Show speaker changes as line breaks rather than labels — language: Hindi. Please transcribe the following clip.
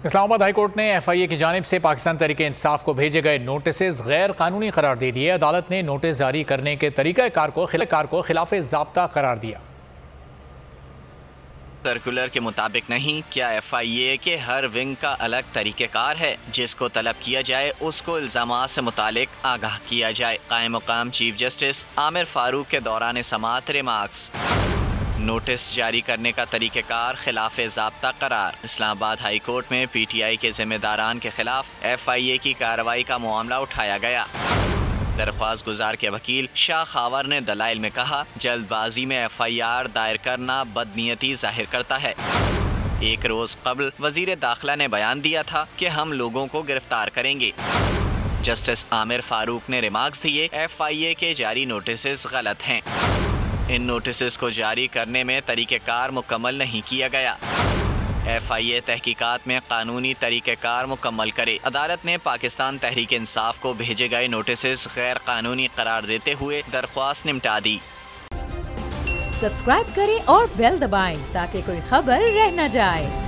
इस्लामाबाद हाई कोर्ट ने FIA की जानिब से पाकिस्तान तहरीक इंसाफ को भेजे गए नोटिस गैर कानूनी करार दे दिए। अदालत ने नोटिस जारी करने के तरीक़ाकार को खिलाफ ज़ाब्ता करार दिया।
सर्कुलर के मुताबिक नहीं, क्या FIA के हर विंग का अलग तरीक़ेकार है? जिसको तलब किया जाए उसको इल्ज़ामात से मुतालिक आगाह किया जाए। कायम मुकाम चीफ जस्टिस आमिर फारूक के दौरान समाअत रिमार्क्स। नोटिस जारी करने का तरीक़ेकार खिलाफ ज़ाब्ता करार। इस्लामाबाद हाई कोर्ट में PTI के जिम्मेदारान के खिलाफ FIA की कार्रवाई का मामला उठाया गया। दरख्वास्त गुजार के वकील शाह खावर ने दलाइल में कहा, जल्दबाजी में FIR दायर करना बदनीयती जाहिर करता है। एक रोज़ कबल वज़ीर दाखिला ने बयान दिया था कि हम लोगों को गिरफ्तार करेंगे। जस्टिस आमिर फारूक ने रिमार्क्स दिए, FIA के जारी नोटिस गलत हैं। इन नोटिस को जारी करने में तरीक़ेकार मुकम्मल नहीं किया गया। FIA तहकीकात में कानूनी तरीक़ेकार मुकम्मल करे। अदालत ने पाकिस्तान तहरीक इंसाफ को भेजे गए नोटिस गैर कानूनी करार देते हुए दरख्वास्त निपटा दी।
सब्सक्राइब करें और बेल दबाएं ताकि कोई खबर रह न जाए।